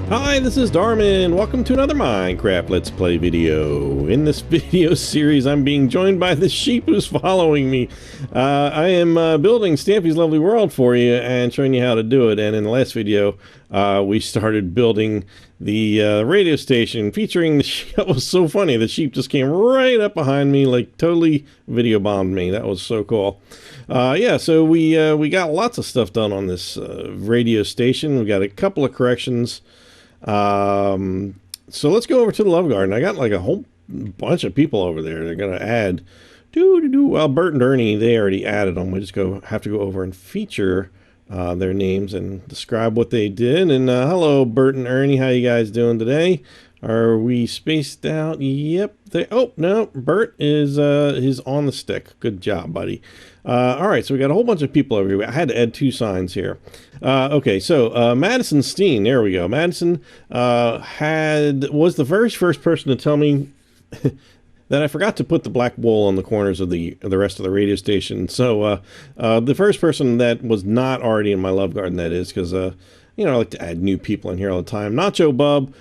Hi, this is Darman. Welcome to another Minecraft Let's Play video. In this video series, I'm being joined by the sheep who's following me. I am building Stampy's Lovely World for you and showing you how to do it. And in the last video, we started building the radio station featuring the sheep. That was so funny. The sheep just came right up behind me, like totally video bombed me. That was so cool. Yeah, so we got lots of stuff done on this radio station. We got a couple of corrections. So let's go over to the Love Garden. I got like a whole bunch of people over there. They're gonna add well, Bert and Ernie, they already added them. We just have to go over and feature their names and describe what they did. And hello, Bert and Ernie, how you guys doing today? Are we spaced out? Yep. Oh no, Bert is on the stick. Good job, buddy. All right, so we got a whole bunch of people over here. I had to add two signs here. Okay, so Madison Steen, there we go. Madison was the very first person to tell me that I forgot to put the black wool on the corners of the rest of the radio station. So the first person that was not already in my Love Garden, that is, because you know, I like to add new people in here all the time. Nacho Bub,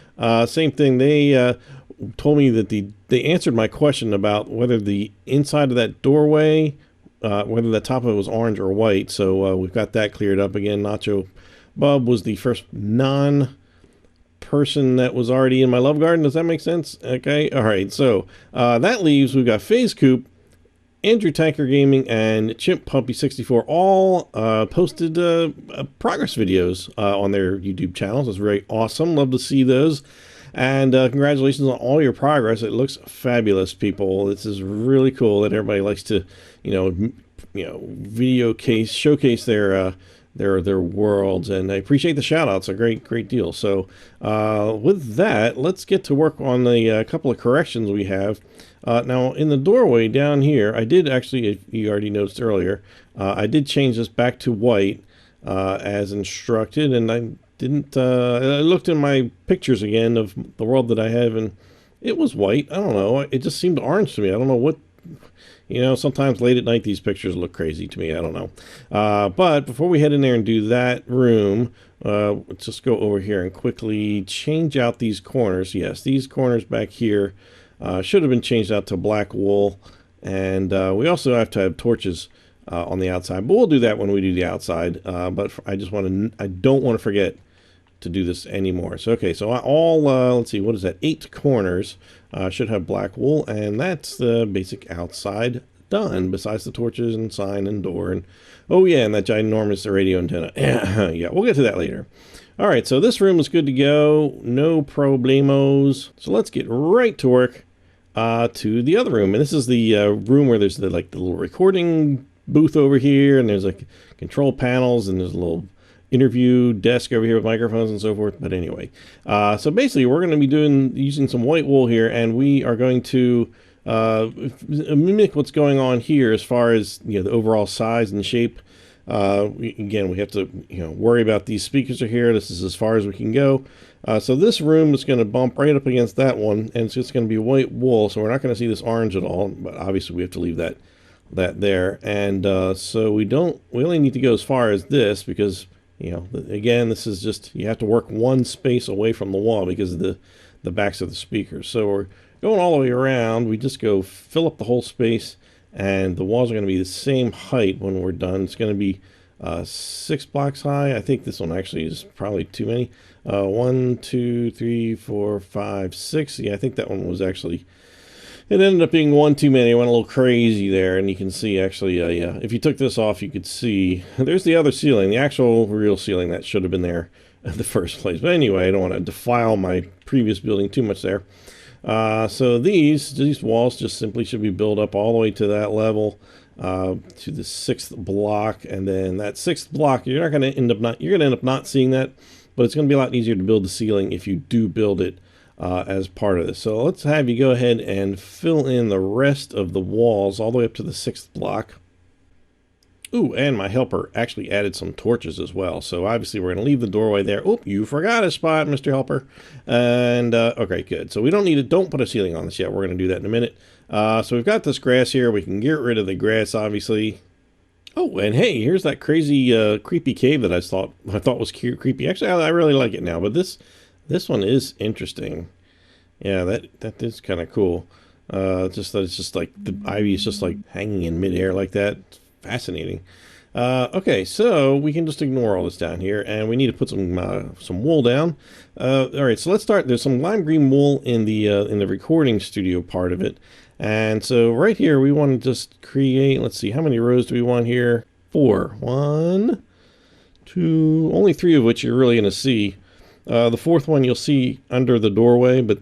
same thing. They told me that they answered my question about whether the inside of that doorway, whether the top of it was orange or white. So we've got that cleared up again. Nacho Bub was the first non-person that was already in my Love Garden. Does that make sense? Okay. All right. So that leaves, we've got Phase Coop, Andrew Tanker Gaming, and Chimp Puppy 64 all posted progress videos on their YouTube channels. It's very awesome. Love to see those. And congratulations on all your progress. It looks fabulous, people. This is really cool that everybody likes to, showcase their worlds, and I appreciate the shout outs. A great deal. So with that, let's get to work on the couple of corrections we have. Now in the doorway down here, I did actually, if you already noticed earlier, I did change this back to white as instructed, and I didn't I looked in my pictures again of the world that I have, and it was white. I don't know, it just seemed orange to me. I don't know what, sometimes late at night these pictures look crazy to me. I don't know. But before we head in there and do that room, let's just go over here and quickly change out these corners. Yes, these corners back here should have been changed out to black wool, and we also have to have torches on the outside, but we'll do that when we do the outside. But I don't want to forget to do this anymore. So okay, so let's see, what is that, 8 corners should have black wool, and that's the basic outside done, besides the torches and sign and door, and oh yeah, and that ginormous radio antenna. Yeah, we'll get to that later. All right, so this room is good to go, no problemos. So let's get right to work to the other room, and this is the room where there's the little recording booth over here, and there's like control panels, and there's a little interview desk over here with microphones and so forth. But anyway, so basically we're going to be using some white wool here, and we are going to mimic what's going on here as far as the overall size and shape. Again, we have to worry about these speakers are here. This is as far as we can go. So this room is going to bump right up against that one, and it's just going to be white wool, so we're not going to see this orange at all, but obviously we have to leave that there. And so we only need to go as far as this, because again, this is just, you have to work one space away from the wall because of the backs of the speakers. So we're going all the way around. We just go fill up the whole space, and the walls are going to be the same height when we're done. It's going to be 6 blocks high. I think this one actually is probably too many. 1 2 3 4 5 6. Yeah, I think that one was actually, it ended up being one too many. I went a little crazy there, and you can see actually, yeah, if you took this off, you could see there's the other ceiling, the actual real ceiling that should have been there in the first place. But anyway, I don't want to defile my previous building too much there. So these walls just simply should be built up all the way to that level, to the 6th block, and then that 6th block, you're going to end up not seeing that, but it's going to be a lot easier to build the ceiling if you do build it as part of this. So let's have you go ahead and fill in the rest of the walls all the way up to the 6th block. Ooh, and my helper actually added some torches as well. So obviously we're going to leave the doorway there. Oop, you forgot a spot, Mr. Helper. And okay, good. So we don't put a ceiling on this yet. We're going to do that in a minute. So we've got this grass here. We can get rid of the grass, obviously. Oh, and hey, here's that crazy creepy cave that I thought was creepy. Actually, I really like it now, but this This one is interesting. Yeah, that is kind of cool. Just that it's just like the ivy is just like hanging in midair like that. It's fascinating. Okay, so we can just ignore all this down here, and we need to put some wool down. All right, so let's start. There's some lime green wool in the recording studio part of it, and so right here we want to just create. Let's see, how many rows do we want here? 4. 1, 2. Only 3 of which you're really going to see. The 4th one you'll see under the doorway, but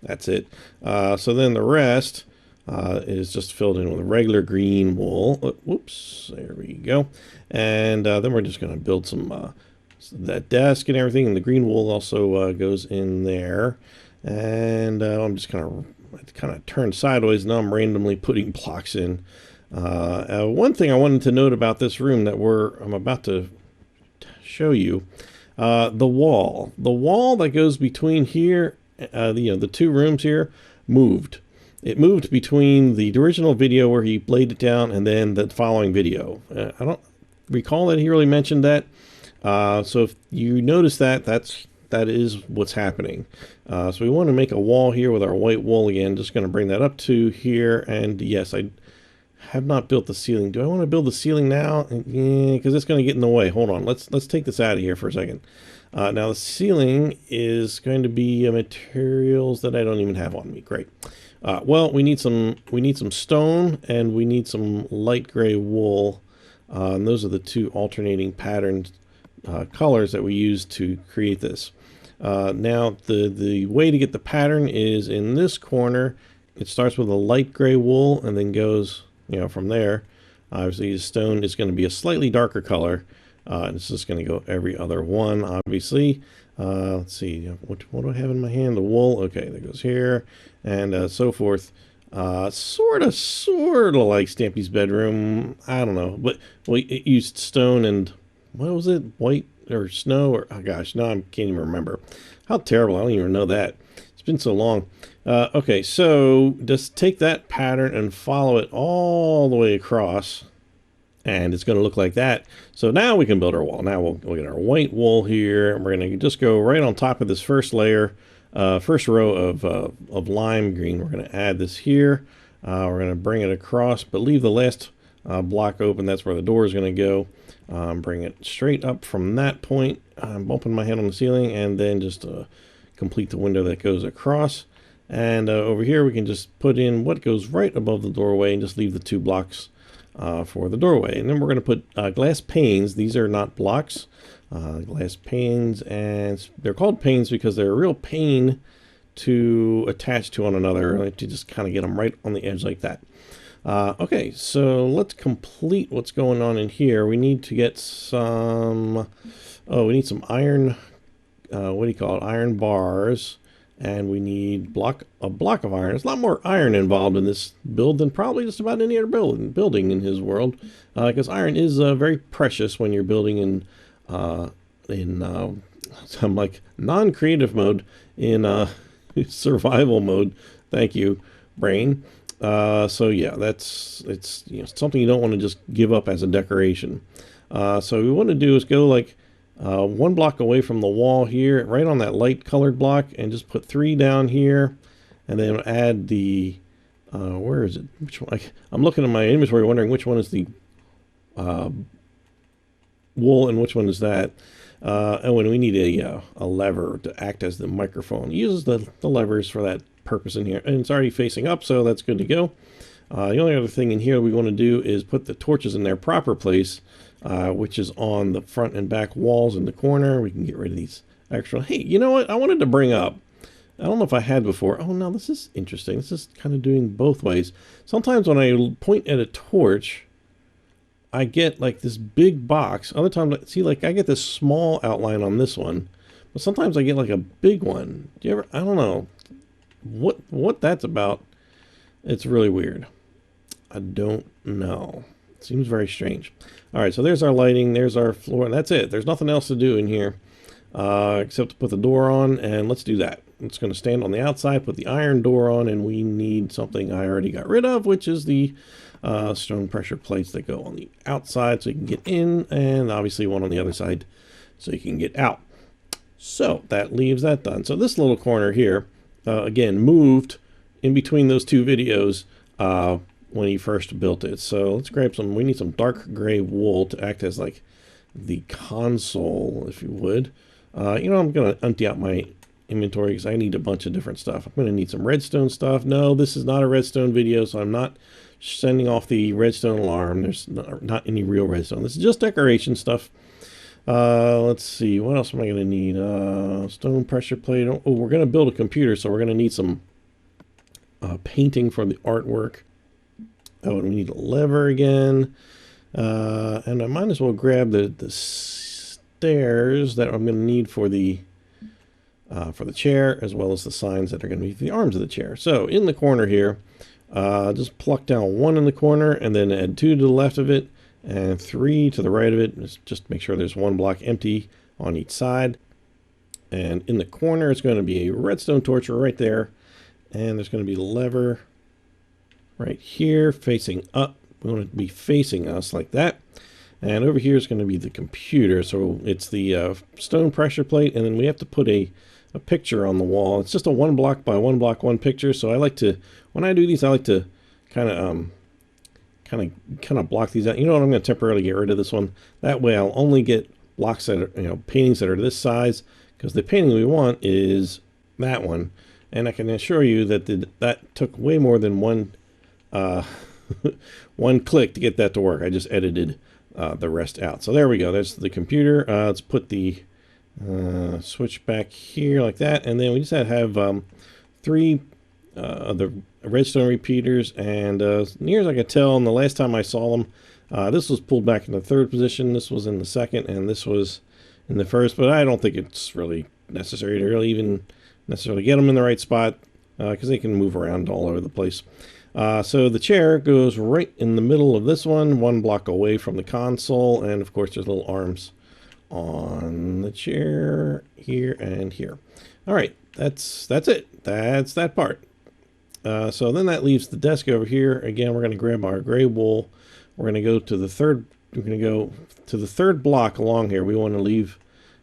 that's it. So then the rest is just filled in with regular green wool. Whoops, there we go. And then we're just going to build some that desk and everything. And the green wool also goes in there. And I'm just kind of turned sideways. Now I'm randomly putting blocks in. One thing I wanted to note about this room that I'm about to show you, the wall that goes between here, the 2 rooms here, moved. It moved between the original video where he laid it down and then the following video. I don't recall that he really mentioned that. So if you notice that, that is what's happening. So we want to make a wall here with our white wool again. Just going to bring that up to here. And yes, I have not built the ceiling. Do I want to build the ceiling now? Yeah, because it's going to get in the way. Hold on. Let's take this out of here for a second. Now the ceiling is going to be materials that I don't even have on me. Great. Well, we need some stone and we need some light gray wool. And those are the 2 alternating patterned colors that we use to create this. Now the way to get the pattern is in this corner. It starts with a light gray wool and then goes, from there. Obviously the stone is going to be a slightly darker color. It's just going to go every other one, obviously. Let's see, what do I have in my hand? The wool. Okay, that goes here, and so forth. Sort of like Stampy's bedroom. I don't know, but it used stone and what was it? White or snow or oh gosh, no, I can't even remember. How terrible! I don't even know that. It's been so long. Okay, so just take that pattern and follow it all the way across. And it's going to look like that. So now we can build our wall. Now we'll get our white wool here. And we're going to just go right on top of this first layer, first row of lime green. We're going to add this here. We're going to bring it across, but leave the last block open. That's where the door is going to go. Bring it straight up from that point. I'm bumping my head on the ceiling, and then just complete the window that goes across. And over here, we can just put in what goes right above the doorway and just leave the 2 blocks for the doorway. And then we're going to put glass panes. These are not blocks, glass panes, and they're called panes because they're a real pain to attach to one another. I like to just kind of get them right on the edge like that. Okay, so let's complete what's going on in here. We need to get some, we need some iron, what do you call it, iron bars. And we need a block of iron. There's a lot more iron involved in this build than probably just about any other building in his world, because iron is very precious when you're building in some like non-creative mode, in survival mode. Thank you, brain. So yeah, it's something you don't want to just give up as a decoration. So what we want to do is go like 1 block away from the wall here, right on that light colored block, and just put 3 down here, and then add the where is it? Which one? I'm looking at my inventory wondering which one is the wool and which one is that. And when we need a lever to act as the microphone, it uses the levers for that purpose in here, and it's already facing up, so that's good to go. The only other thing in here we want to do is put the torches in their proper place, which is on the front and back walls in the corner. We can get rid of these extra. Hey, you know what I wanted to bring up? I don't know if I had before. Oh, no, this is interesting. This is kind of doing both ways. Sometimes when I point at a torch, I get like this big box. Other times, see, like I get this small outline on this one, but sometimes I get like a big one. Do you ever? I don't know what that's about. It's really weird. I don't know. It seems very strange. All right, so there's our lighting. There's our floor, and that's it. There's nothing else to do in here except to put the door on, and let's do that. It's going to stand on the outside, put the iron door on, and we need something I already got rid of, which is the stone pressure plates that go on the outside so you can get in, and obviously one on the other side so you can get out. So that leaves that done. So this little corner here, again, moved in between those two videos when he first built it. So let's grab some, we need some dark gray wool to act as like the console, if you would. You know, I'm going to empty out my inventory because I need a bunch of different stuff. I'm going to need some redstone stuff. No, this is not a redstone video, so I'm not sending off the redstone alarm. There's not any real redstone. This is just decoration stuff. Let's see, what else am I going to need? Stone pressure plate. Oh, we're going to build a computer, so we're going to need some painting for the artwork. Oh, and we need a lever again. And I might as well grab the stairs that I'm going to need for the chair, as well as the signs that are going to be the arms of the chair. So in the corner here, just pluck down 1 in the corner and then add 2 to the left of it and 3 to the right of it. Just make sure there's 1 block empty on each side. And in the corner, it's going to be a redstone torch right there. And there's going to be a lever right here facing up. We want it to be facing us like that. And over here is going to be the computer. So it's the stone pressure plate, and then we have to put a picture on the wall. It's just a 1 block by 1 block 1 picture. So I like to, when I do these, I like to kind of block these out. You know what? I'm going to temporarily get rid of this one. That way, I'll only get blocks that are, you know, paintings that are this size, because the painting we want is that one. And I can assure you that that took way more than one click to get that to work. I just edited the rest out. So there we go. There's the computer. Let's put the switch back here like that, and then we just have 3 of the redstone repeaters. And near as I could tell, and the last time I saw them, this was pulled back in the 3rd position. This was in the 2nd, and this was in the 1st. But I don't think it's really necessary to really even necessarily get them in the right spot, because they can move around all over the place. So the chair goes right in the middle of this one, 1 block away from the console, and of course there's little arms on the chair here and here. All right, that's it. That's that part. So then that leaves the desk over here. Again, we're going to grab our gray wool. We're going to go to the third. We're going to go to the 3rd block along here. We want to leave,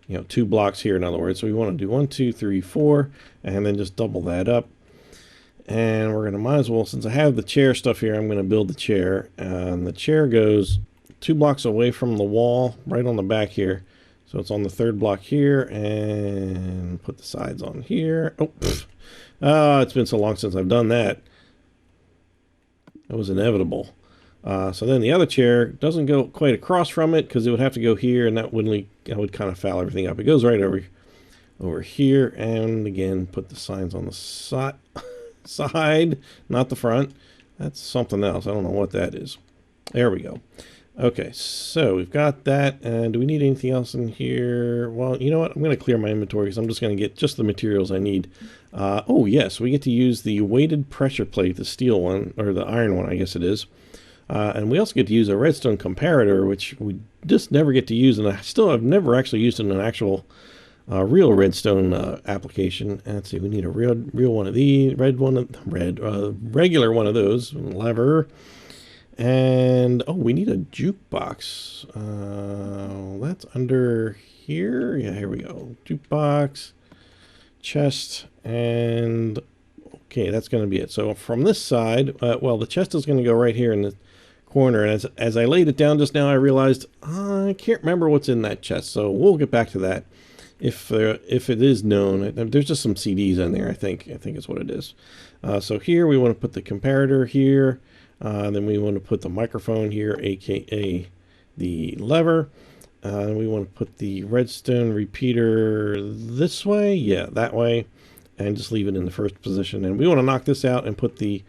you know, 2 blocks here, in other words. So we want to do 1, 2, 3, 4, and then just double that up. And we're going to, might as well, since I have the chair stuff here, I'm going to build the chair. And the chair goes 2 blocks away from the wall, right on the back here. So it's on the 3rd block here, and put the sides on here. Oh, it's been so long since I've done that. It was inevitable. So then the other chair doesn't go quite across from it, because it would have to go here, and that would kind of foul everything up. It goes right over here, and again, put the signs on the side, not the front. That's something else. I don't know what that is. There we go. Okay, so we've got that. And do we need anything else in here? Well, you know what? I'm going to clear my inventory, because I'm just going to get just the materials I need. Oh, yes, we get to use the weighted pressure plate, the steel one, or the iron one, I guess it is. And we also get to use a redstone comparator, which we just never get to use. And I've never actually used in an actual real redstone application. And let's see, we need a real one of these, regular one of those, lever. And oh, we need a jukebox. That's under here. Yeah, here we go. Jukebox, chest, and okay, that's going to be it. So from this side, well, the chest is going to go right here in the corner. And as I laid it down just now, I realized I can't remember what's in that chest. So we'll get back to that if it is known. There's just some CDs in there. I think is what it is. So here we want to put the comparator here. Then we want to put the microphone here, aka the lever. We want to put the redstone repeater this way, yeah, that way, and just leave it in the 1st position. And we want to knock this out and put the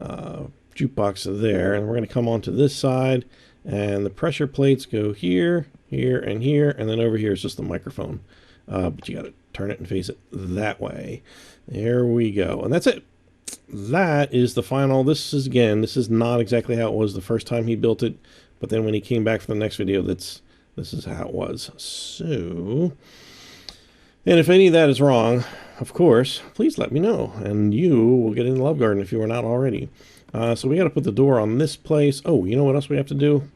jukebox there. And we're going to come onto this side, and the pressure plates go here, here, and here, and then over here is just the microphone. But you got to turn it and face it that way. There we go, and that's it. That is the final. This is not exactly how it was the first time he built it, but then when he came back for the next video, this is how it was. So, and if any of that is wrong, of course, please let me know, and you will get in the Love Garden if you are not already. So we got to put the door on this place. Oh, you know what else we have to do?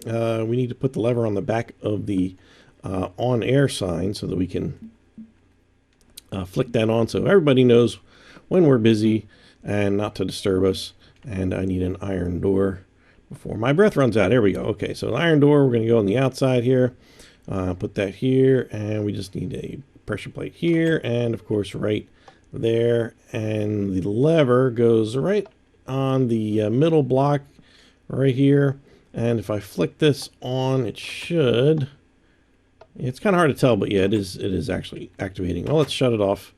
We need to put the lever on the back of the on-air sign so that we can flick that on so everybody knows when we're busy and not to disturb us. And I need an iron door before my breath runs out. There we go. Okay, so the iron door, we're going to go on the outside here. Put that here, and we just need a pressure plate here, and of course right there. And the lever goes right on the middle block right here. And if I flick this on, it should... It's kind of hard to tell, but yeah, it is actually activating. Well, let's shut it off.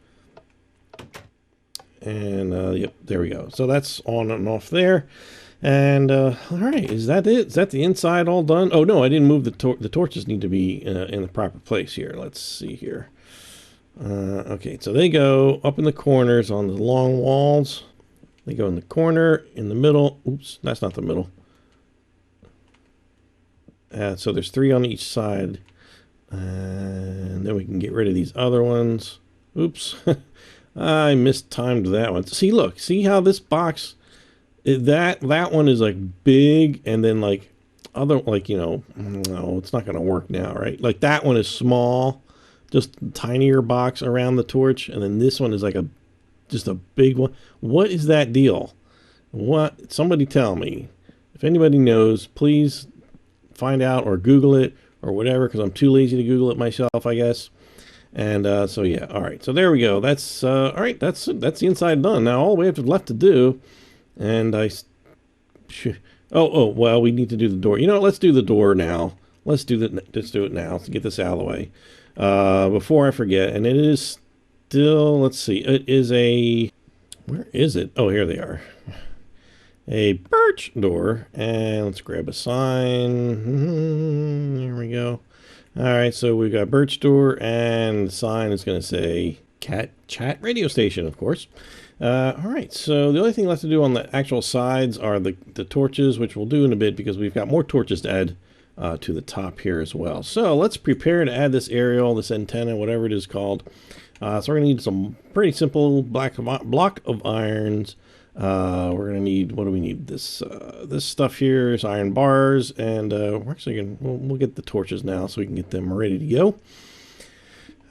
And yep, there we go. So that's on and off there. And all right, is that it? Is that the inside all done? Oh no, I didn't move the torches. Need to be in the proper place here. Let's see here. Okay, so they go up in the corners on the long walls. They go in the corner, in the middle. Oops, that's not the middle. So there's 3 on each side. And then we can get rid of these other ones. Oops. I mistimed that one. See, look. See how this box... That one is like big, and then like other, like, you know, no, it's not going to work now, right? Like that one is small, just tinier box around the torch, and then this one is like just a big one. What is that deal? What? Somebody tell me. If anybody knows, please find out or Google it or whatever, because I'm too lazy to Google it myself, I guess. And so yeah, all right. So there we go. That's all right. That's the inside done. Now all we have left to do. And oh, well, we need to do the door. You know what? Let's do the door now. Let's do it now to get this out of the way. Before I forget, and it is still, let's see, it is a, where is it? Oh, here they are. A birch door. And let's grab a sign. There we go. All right, so we've got birch door, and the sign is going to say Cat Chat Radio Station, of course. All right, so the only thing left to do on the actual sides are the torches, which we'll do in a bit because we've got more torches to add to the top here as well. So let's prepare to add this aerial, this antenna, whatever it is called. So we're going to need some pretty simple block of irons. We're going to need, what do we need? This stuff here is iron bars, and we're actually going to, we'll get the torches now so we can get them ready to go.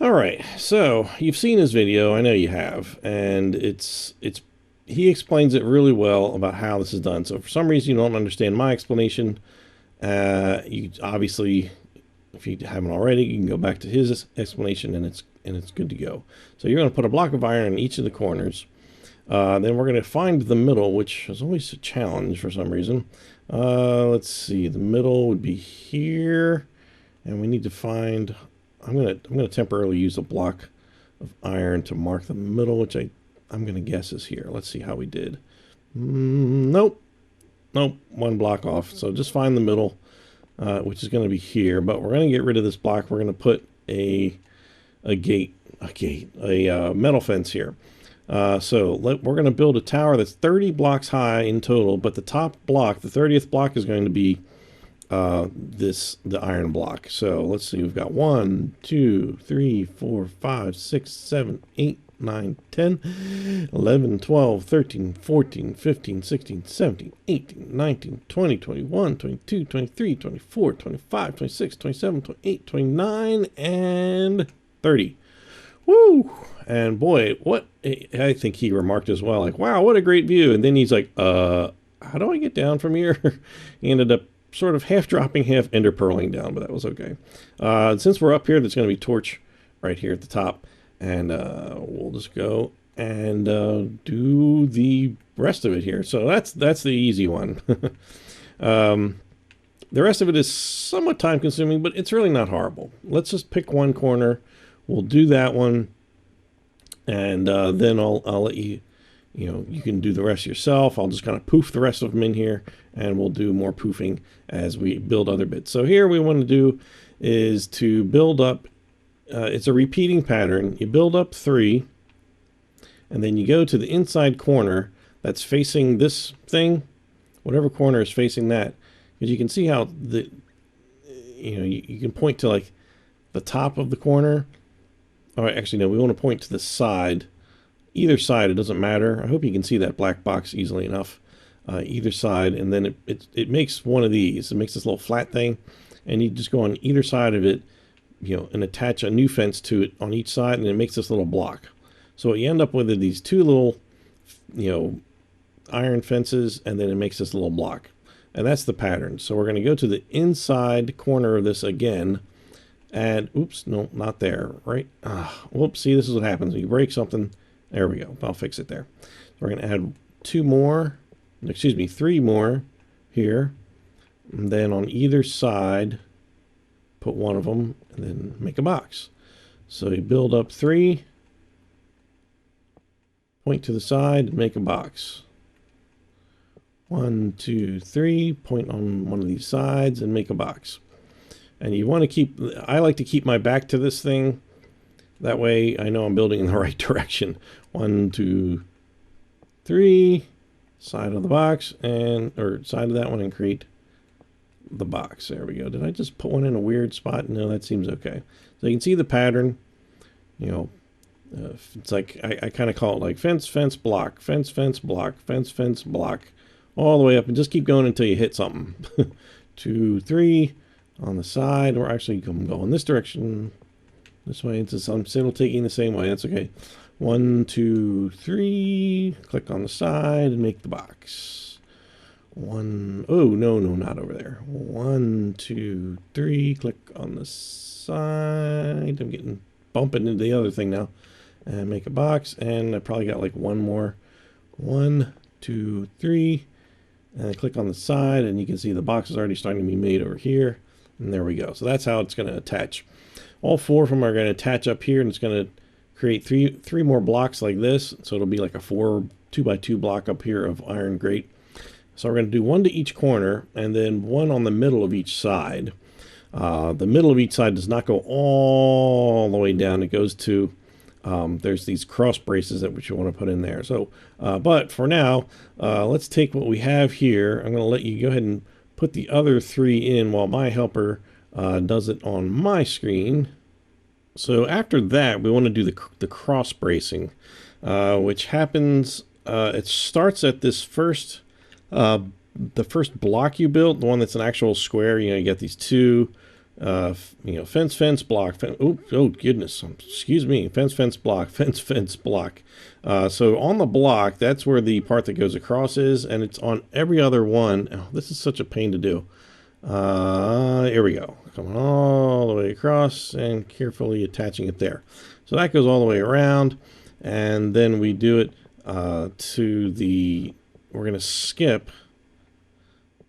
All right, so you've seen his video, I know you have, and he explains it really well about how this is done. So for some reason you don't understand my explanation, you obviously, if you haven't already, you can go back to his explanation, and it's good to go. So you're going to put a block of iron in each of the corners. Then we're going to find the middle, which is always a challenge for some reason. Let's see, the middle would be here, and we need to find. I'm gonna temporarily use a block of iron to mark the middle, which I'm gonna guess is here. Let's see how we did. Nope, one block off. So just find the middle, which is gonna be here. But we're gonna get rid of this block. We're gonna put a metal fence here. So we're gonna build a tower that's 30 blocks high in total. But the top block, the 30th block, is going to be the iron block. So let's see, we've got 1, 2, 3, 4, 5, 6, 7, 8, 9, 10, 11, 12, 13, 14, 15, 16, 17, 18, 19, 20, 21, 22, 23, 24, 25, 26, 27, 28, 29, and 30. Woo! And boy, what I think he remarked as well, like, wow, what a great view. And then he's like, how do I get down from here? He ended up sort of half dropping, half ender pearling down, but that was okay. Since we're up here, there's going to be torch right here at the top, and we'll just go and do the rest of it here. So that's the easy one. The rest of it is somewhat time consuming, but it's really not horrible. Let's just pick one corner. We'll do that one, and then I'll let you. You know, you can do the rest yourself. I'll just kind of poof the rest of them in here, and we'll do more poofing as we build other bits. So here we want to do is to build up, it's a repeating pattern. You build up 3, and then you go to the inside corner that's facing this thing, whatever corner is facing that, because you can see how you can point to like the top of the corner. Oh, actually, no, we want to point to the side. Either side, it doesn't matter. I hope you can see that black box easily enough. Either side, and then it makes one of these. It makes this little flat thing, and you just go on either side of it, you know, and attach a new fence to it on each side, and it makes this little block. So what you end up with are these two little, you know, iron fences, and then it makes this little block. And that's the pattern. So we're going to go to the inside corner of this again. And oops, no, not there, right? Whoops, see, this is what happens. You break something. There we go. I'll fix it there. So we're going to add three more here. And then on either side, put one of them, and then make a box. So you build up 3, point to the side, and make a box. 1, 2, 3, point on one of these sides and make a box. And you want to keep, I like to keep my back to this thing. That way I know I'm building in the right direction. 1, 2, 3, side of the box, or side of that one, and create the box. There we go. Did I just put one in a weird spot? No, that seems okay. So you can see the pattern. You know, it's like, I kind of call it like fence, fence, block, fence, fence, block, fence, fence, block, all the way up, and just keep going until you hit something. 2, 3 on the side, or actually come go in this direction. This way, I'm still taking the same way. That's okay. 1, 2, 3. Click on the side and make the box. Oh no, not over there. 1, 2, 3. Click on the side. I'm getting bumping into the other thing now. And make a box. And I probably got like one more. 1, 2, 3. And I click on the side, and you can see the box is already starting to be made over here. And there we go. So that's how it's going to attach. All 4 of them are going to attach up here, and it's going to create three more blocks like this. So it'll be like a 2x2 block up here of iron grate. So we're going to do 1 to each corner, and then 1 on the middle of each side. The middle of each side does not go all the way down. It goes to, there's these cross braces that which you want to put in there. So, but for now, let's take what we have here. I'm going to let you go ahead and put the other 3 in while my helper does it on my screen. So after that, we want to do the cross bracing, which happens, it starts at this first, the first block you built, the one that's an actual square. You know, you get these 2, fence, fence, block, oh goodness, excuse me, fence, block, fence, block. So on the block, that's where the part that goes across is, and it's on every other one. Oh, this is such a pain to do. Here we go. Coming all the way across and carefully attaching it there. So that goes all the way around, and then we do it we're going to skip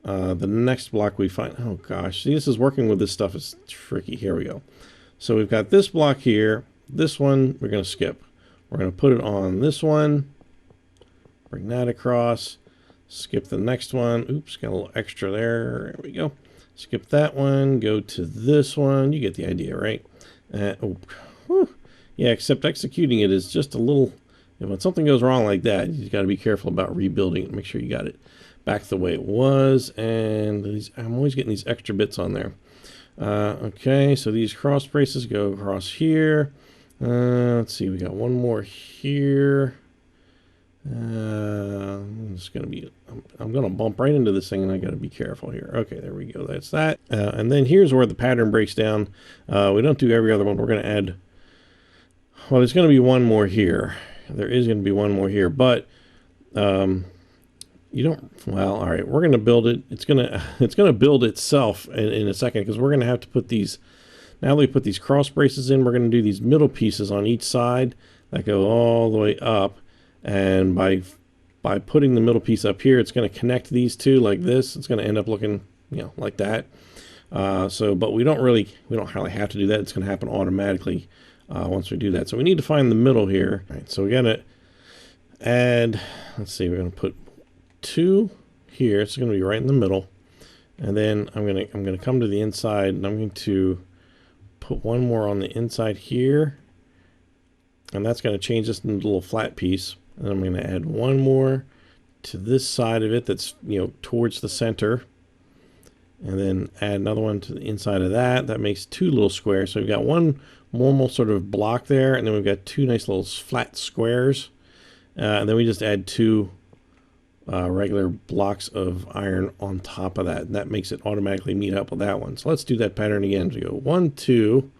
the next block we find. Oh gosh, see, this is working with this stuff is tricky. Here we go. So we've got this block here. This one we're going to skip. We're going to put it on this one. Bring that across. Skip the next one. Oops, got a little extra there. There we go. Skip that one. Go to this one. You get the idea, right? Yeah, except executing it is just a little... when something goes wrong like that, you've got to be careful about rebuilding it. Make sure you got it back the way it was. And I'm always getting these extra bits on there. Okay, so these cross braces go across here. Let's see, we got one more here. It's gonna be, I'm gonna bump right into this thing, and I gotta be careful here. Okay, there we go. That's that. And then here's where the pattern breaks down. We don't do every other one. We're gonna add. Well, there's gonna be one more here. There is gonna be one more here, but you don't. Well, all right. We're gonna build it. It's gonna build itself in a second, because we're gonna have to put these. Now that we put these cross braces in, we're gonna do these middle pieces on each side that go all the way up. And by putting the middle piece up here, it's going to connect these two like this. It's going to end up looking, like that. But we don't really have to do that. It's going to happen automatically once we do that. So we need to find the middle here. All right, so we're going to add. Let's see. We're going to put 2 here. It's going to be right in the middle. And then I'm going to come to the inside, and I'm going to put one more on the inside here. And that's going to change this into a little flat piece. And I'm going to add one more to this side of it that's, towards the center. And then add another one to the inside of that. That makes 2 little squares. So we've got one normal sort of block there, and then we've got 2 nice little flat squares. And then we just add 2 regular blocks of iron on top of that. And that makes it automatically meet up with that one. So let's do that pattern again. So we go 1, 2,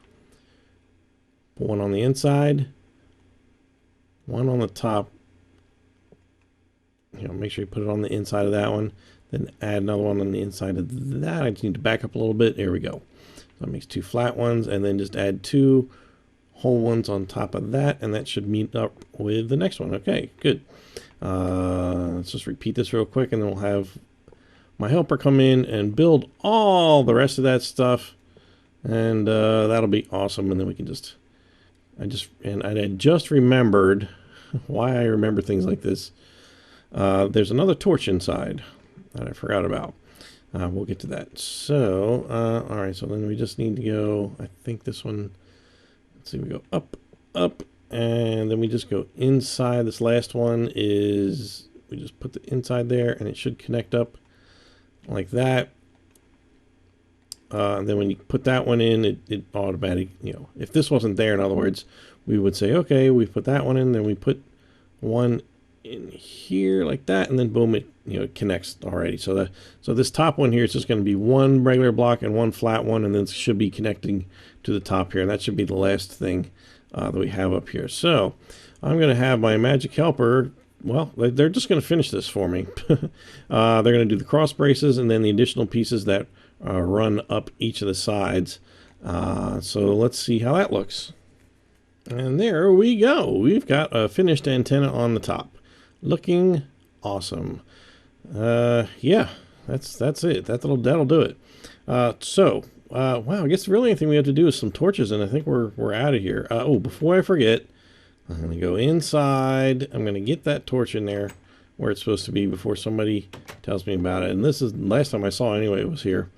put one on the inside. one on the top. Make sure you put it on the inside of that one. Then add another one on the inside of that. I just need to back up a little bit. There we go. So that makes 2 flat ones, and then just add 2 whole ones on top of that, and that should meet up with the next one. Okay, good. Let's just repeat this real quick, and then we'll have my helper come in and build all the rest of that stuff, and that'll be awesome. And then we can just, I had just remembered why I remember things like this. There's another torch inside that I forgot about. We'll get to that. So, all right, so then we just need to go, I think this one, let's see, we go up, up, and then we just go inside. This last one is, we just put the inside there, and it should connect up like that. And then when you put that one in, it automatically, if this wasn't there, in other words, we would say, okay, we put that one in, then we put one in here like that, and then boom, it connects already. So this top one here is just going to be one regular block and one flat one, and then it should be connecting to the top here, and that should be the last thing that we have up here. So I'm going to have my magic helper, well, they're just going to finish this for me. They're going to do the cross braces and then the additional pieces that run up each of the sides. So let's see how that looks. And there we go. We've got a finished antenna on the top. Looking awesome. Yeah, that's it. That'll do it. Wow, I guess the really only thing we have to do is some torches, and I think we're out of here. Oh, before I forget, I'm gonna go inside. I'm gonna get that torch in there where it's supposed to be before somebody tells me about it. And this is the last time I saw it anyway. It was here.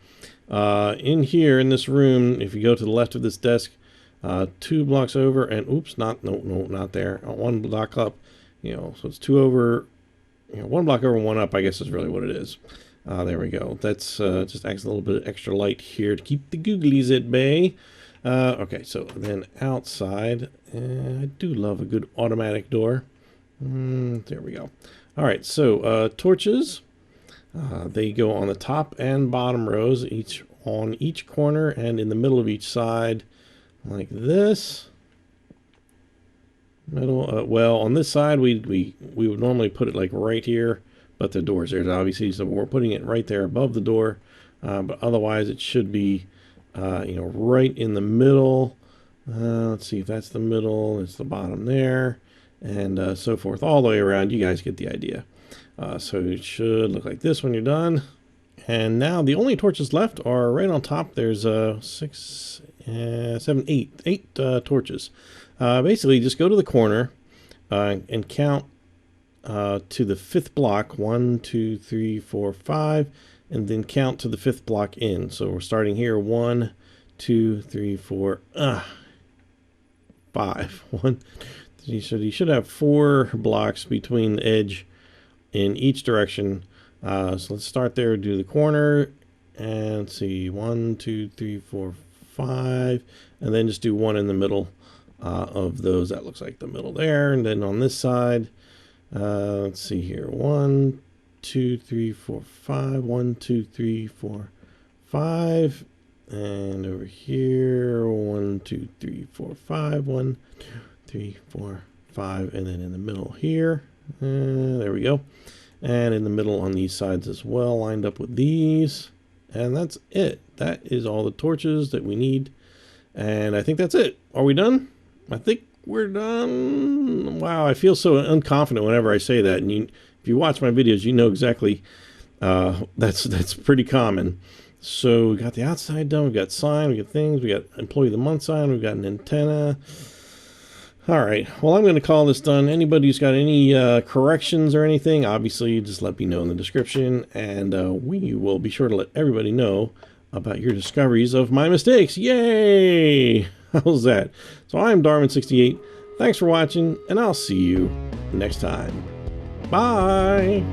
In here in this room, if you go to the left of this desk, 2 blocks over, and oops, not there. 1 block up. So it's 2 over, 1 block over, 1 up, I guess is really what it is. There we go. That's just adds a little bit of extra light here to keep the googlies at bay. Okay, so then outside, I do love a good automatic door. There we go. All right, so torches, they go on the top and bottom rows, each on each corner and in the middle of each side, like this. Middle, well, on this side we would normally put it like right here, but the door's there obviously, so we're putting it right there above the door. But otherwise it should be right in the middle. Let's see if that's the middle, it's the bottom there, and so forth all the way around. You guys get the idea. So it should look like this when you're done. And now the only torches left are right on top. There's 6, 7, 8 torches. Basically, just go to the corner and count to the 5th block. 1, 2, 3, 4, 5, and then count to the 5th block in. So we're starting here. 1, 2, 3, 4, 5. So you should have 4 blocks between the edge in each direction. So let's start there. Do the corner and see 1, 2, 3, 4, 5, and then just do 1 in the middle. Of those, that looks like the middle there. And then on this side, let's see here, 1, 2, 3, 4, 5, 1, 2, 3, 4, 5, and over here, 1, 2, 3, 4, 5, 1, 2, 3, 4, 5, and then in the middle here, there we go, and in the middle on these sides as well, lined up with these, and that's it. That is all the torches that we need, and I think that's it. Are we done? I think we're done. Wow, I feel so unconfident whenever I say that. And if you watch my videos, you know exactly that's pretty common. So we got the outside done. We got sign. We got things. We got employee of the month sign. We got an antenna. All right. Well, I'm going to call this done. Anybody who's got any corrections or anything, obviously, just let me know in the description, and we will be sure to let everybody know about your discoveries of my mistakes. Yay! How's that? So I'm Darwin68. Thanks for watching, and I'll see you next time. Bye!